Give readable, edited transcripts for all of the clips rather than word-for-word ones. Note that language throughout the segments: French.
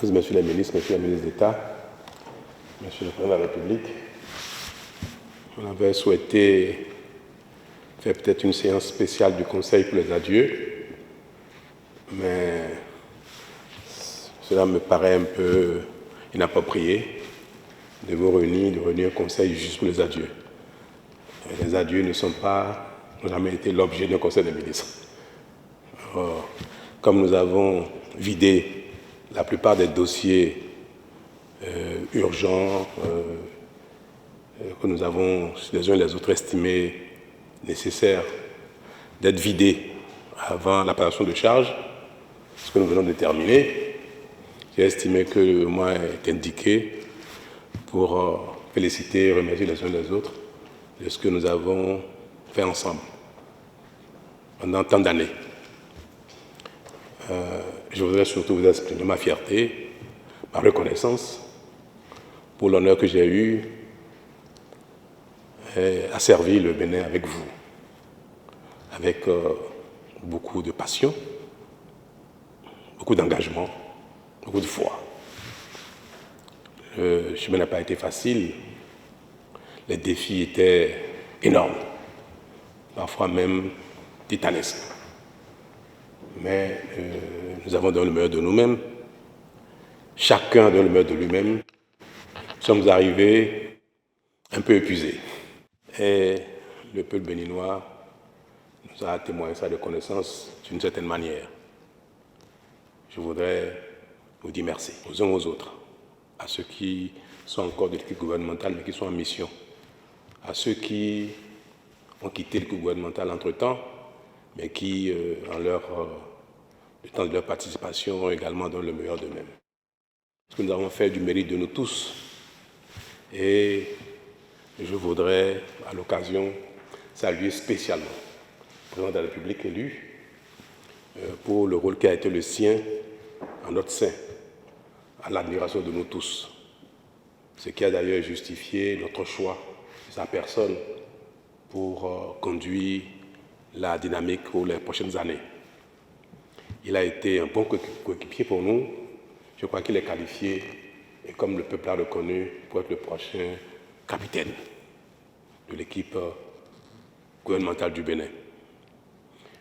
Messieurs les ministres, Messieurs les ministres d'État, Monsieur le Président de la République, on avait souhaité faire peut-être une séance spéciale du Conseil pour les adieux, mais cela me paraît un peu inapproprié de vous réunir, de réunir un Conseil juste pour les adieux. Les adieux n'ont jamais été l'objet d'un Conseil des ministres. Or, comme nous avons vidé la plupart des dossiers urgents que nous avons les uns et les autres estimés nécessaires d'être vidés avant la passation de charge, ce que nous venons de terminer, j'ai estimé que le moment est indiqué pour féliciter et remercier les uns et les autres de ce que nous avons fait ensemble pendant tant d'années. Je voudrais surtout vous exprimer ma fierté, ma reconnaissance pour l'honneur que j'ai eu à servir le Bénin avec vous, avec beaucoup de passion, beaucoup d'engagement, beaucoup de foi. Le chemin n'a pas été facile, les défis étaient énormes, parfois même titanesques. Mais nous avons donné le meilleur de nous-mêmes, chacun donne le meilleur de lui-même. Nous sommes arrivés un peu épuisés. Et le peuple béninois nous a témoigné sa reconnaissance d'une certaine manière. Je voudrais vous dire merci aux uns aux autres, à ceux qui sont encore de l'équipe gouvernementale mais qui sont en mission, à ceux qui ont quitté l'équipe gouvernementale entre-temps mais qui, le temps de leur participation, ont également donné le meilleur d'eux-mêmes. Ce que nous avons fait du mérite de nous tous. Et je voudrais, à l'occasion, saluer spécialement le président de la République élu pour le rôle qui a été le sien en notre sein, à l'admiration de nous tous. Ce qui a d'ailleurs justifié notre choix de sa personne pour conduire la dynamique pour les prochaines années. Il a été un bon coéquipier pour nous. Je crois qu'il est qualifié, et comme le peuple l'a reconnu, pour être le prochain capitaine de l'équipe gouvernementale du Bénin.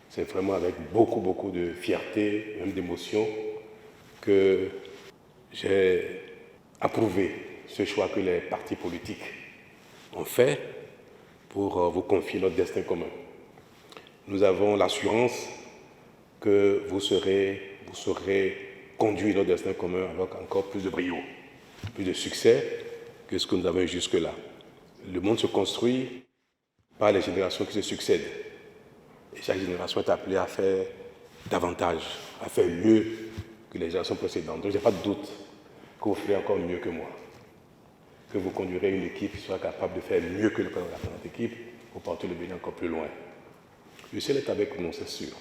C'est vraiment avec beaucoup de fierté, même d'émotion, que j'ai approuvé ce choix que les partis politiques ont fait pour vous confier notre destin commun. Nous avons l'assurance que vous saurez conduire notre destin commun avec encore plus de brio, plus de succès que ce que nous avons eu jusque-là. Le monde se construit par les générations qui se succèdent. Et chaque génération est appelée à faire davantage, à faire mieux que les générations précédentes. Donc je n'ai pas de doute que vous ferez encore mieux que moi, que vous conduirez une équipe qui sera capable de faire mieux que le président de la présente équipe pour porter le Bénin encore plus loin. Le ciel est avec nous, c'est sûr.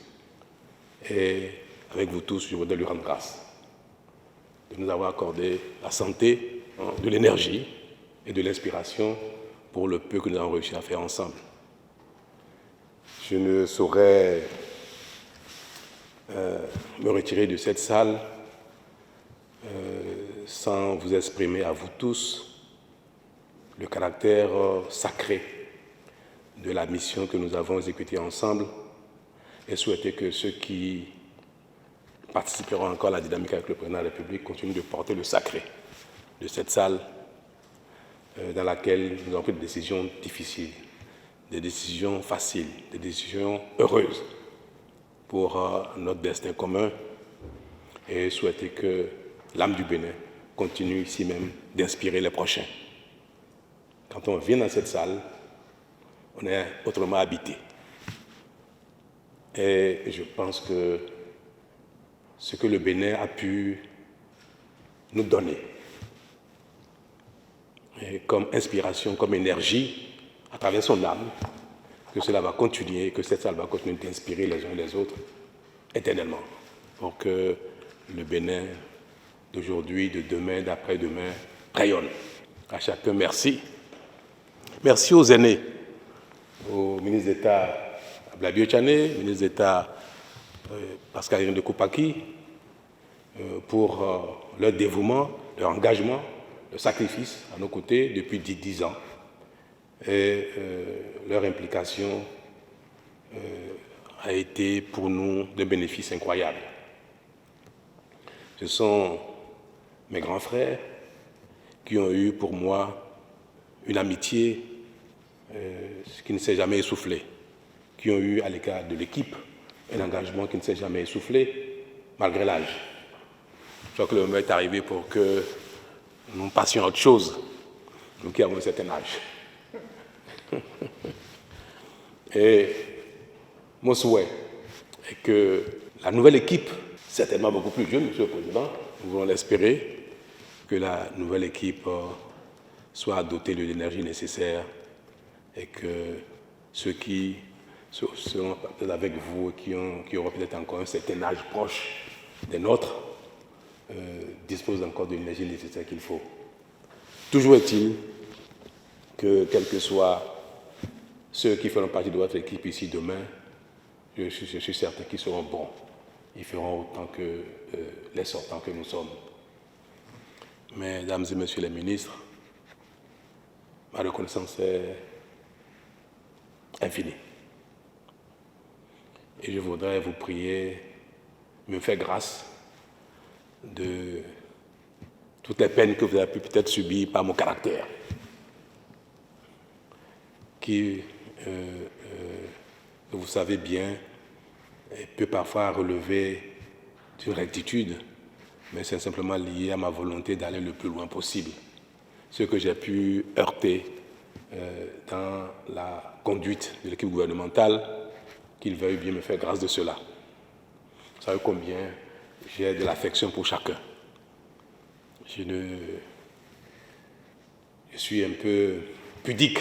Et avec vous tous, je voudrais lui rendre grâce de nous avoir accordé la santé, de l'énergie et de l'inspiration pour le peu que nous avons réussi à faire ensemble. Je ne saurais me retirer de cette salle sans vous exprimer à vous tous le caractère sacré de la mission que nous avons exécutée ensemble et souhaiter que ceux qui participeront encore à la dynamique avec le président de la République continuent de porter le sacré de cette salle dans laquelle nous avons pris des décisions difficiles, des décisions faciles, des décisions heureuses pour notre destin commun et souhaiter que l'âme du Bénin continue ici même d'inspirer les prochains. Quand on vient dans cette salle, on est autrement habité. Et je pense que ce que le Bénin a pu nous donner comme inspiration, comme énergie, à travers son âme, que cela va continuer, que cette salle va continuer d'inspirer les uns et les autres éternellement, pour que le Bénin d'aujourd'hui, de demain, d'après-demain, rayonne. À chacun, merci. Merci aux aînés, au ministre d'État Blabio Tchané, ministre d'État Pascal de Koupaki, pour leur dévouement, leur engagement, leur sacrifice à nos côtés depuis 10 ans et leur implication a été pour nous d'un bénéfice incroyable. Ce sont mes grands frères qui ont eu pour moi une amitié qui ne s'est jamais essoufflée, qui ont eu à l'égard de l'équipe un engagement qui ne s'est jamais essoufflé, malgré l'âge. Je crois que le moment est arrivé pour que nous passions à autre chose, nous qui avons un certain âge. Et mon souhait est que la nouvelle équipe, certainement beaucoup plus jeune, Monsieur le Président, nous voulons l'espérer, que la nouvelle équipe soit dotée de l'énergie nécessaire et que ceux qui seront peut-être avec vous et qui auront peut-être encore un certain âge proche des nôtres disposent encore de l'énergie nécessaire qu'il faut. Toujours est-il que, quels que soient ceux qui feront partie de votre équipe ici demain, je suis certain qu'ils seront bons. Ils feront autant que les sortants que nous sommes. Mesdames et messieurs les ministres, ma reconnaissance est infinie. Et je voudrais vous prier, me faire grâce de toutes les peines que vous avez pu peut-être subir par mon caractère, qui, vous savez bien, peut parfois relever d'une rectitude, mais c'est simplement lié à ma volonté d'aller le plus loin possible. Ce que j'ai pu heurter dans la conduite de l'équipe gouvernementale, qu'il veuille bien me faire grâce de cela. Vous savez combien j'ai de l'affection pour chacun. Je suis un peu pudique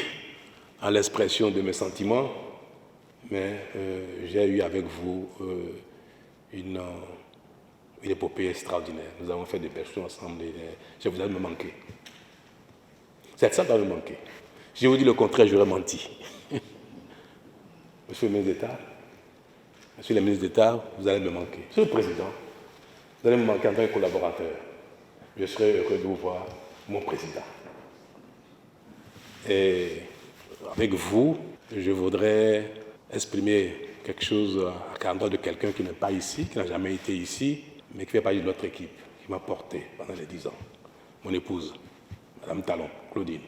en l'expression de mes sentiments, mais j'ai eu avec vous une épopée extraordinaire. Nous avons fait des belles ensemble et je vous ai me manqué. Ça doit me manquer. Si je vous dis le contraire, j'aurais menti. Monsieur le ministre d'État, Monsieur le ministre d'État, vous allez me manquer. Monsieur le Président, vous allez me manquer en tant que collaborateur. Je serai heureux de vous voir, mon Président. Et avec vous, je voudrais exprimer quelque chose à l'endroit de quelqu'un qui n'est pas ici, qui n'a jamais été ici, mais qui fait partie de notre équipe, qui m'a porté pendant les 10 ans. Mon épouse, Madame Talon, Claudine.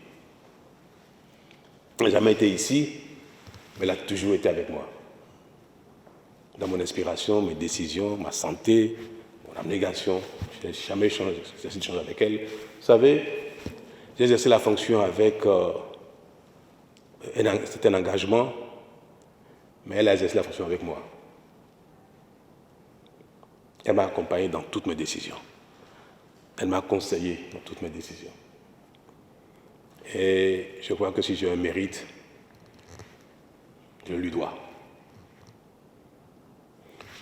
Elle n'a jamais été ici, mais elle a toujours été avec moi. Dans mon inspiration, mes décisions, ma santé, mon abnégation, je n'ai jamais changé avec elle. Vous savez, j'ai exercé la fonction avec un certain engagement, mais elle a exercé la fonction avec moi. Elle m'a accompagné dans toutes mes décisions. Elle m'a conseillé dans toutes mes décisions. Et je crois que si j'ai un mérite, je lui dois.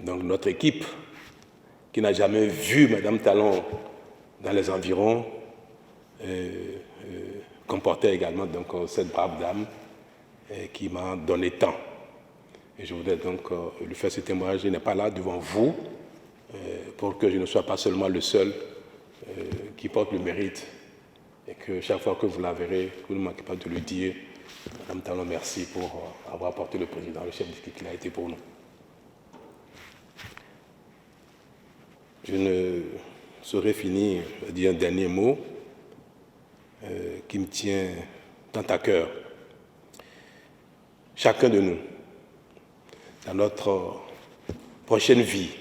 Donc notre équipe, qui n'a jamais vu Madame Talon dans les environs, comportait également donc, cette brave dame qui m'a donné tant. Et je voudrais donc lui faire ce témoignage. Il n'est pas là devant vous pour que je ne sois pas seulement le seul qui porte le mérite et que chaque fois que vous la verrez, vous ne manquez pas de lui dire « Madame Talon, merci pour avoir porté le président, le chef d'équipe qu'il a été pour nous ». Je ne saurais finir, je vais dire un dernier mot qui me tient tant à cœur. Chacun de nous, dans notre prochaine vie,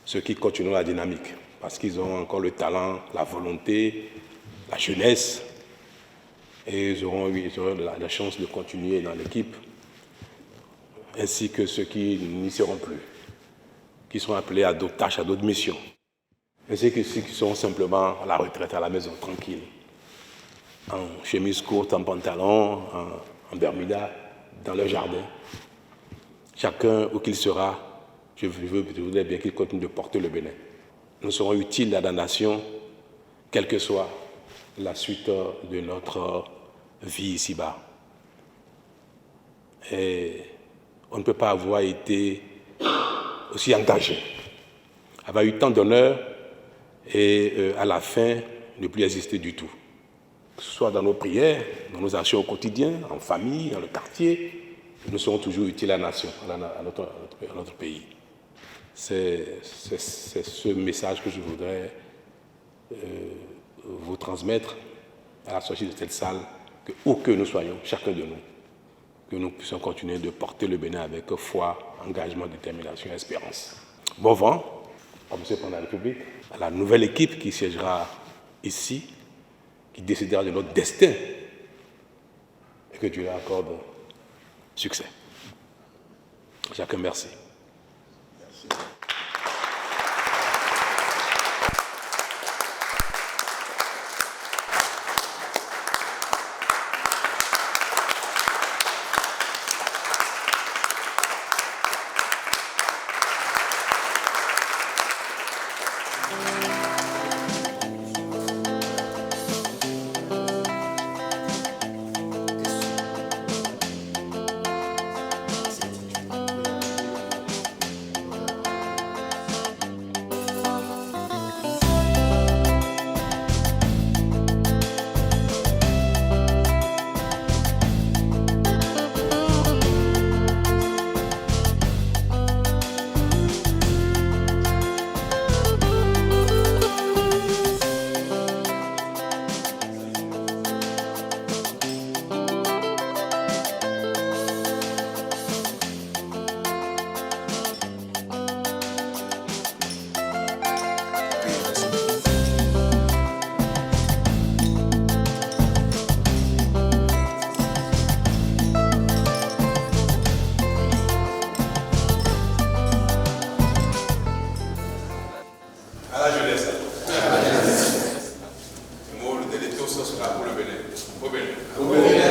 ceux qui continueront la dynamique, parce qu'ils ont encore le talent, la volonté, la jeunesse, et ils auront la chance de continuer dans l'équipe, ainsi que ceux qui n'y seront plus, qui seront appelés à d'autres tâches, à d'autres missions, ainsi que ceux qui seront simplement à la retraite, à la maison, tranquille, en chemise courte, en pantalon, en bermuda, dans leur jardin. Chacun où qu'il sera, je voudrais bien qu'il continue de porter le Bénin. Nous serons utiles à la nation, quelle que soit la suite de notre vie ici-bas. Et on ne peut pas avoir été aussi engagé, avoir eu tant d'honneur et à la fin, ne plus exister du tout. Que ce soit dans nos prières, dans nos actions au quotidien, en famille, dans le quartier, nous serons toujours utiles à la nation, à notre pays. C'est ce message que je voudrais vous transmettre à la sortie de cette salle, que où que nous soyons, chacun de nous, que nous puissions continuer de porter le Bénin avec foi, engagement, détermination et espérance. Bon vent à Monsieur le Président de la République, à la nouvelle équipe qui siégera ici, qui décidera de notre destin, et que Dieu leur accorde succès. Chacun, merci. Merci. Au Bénin.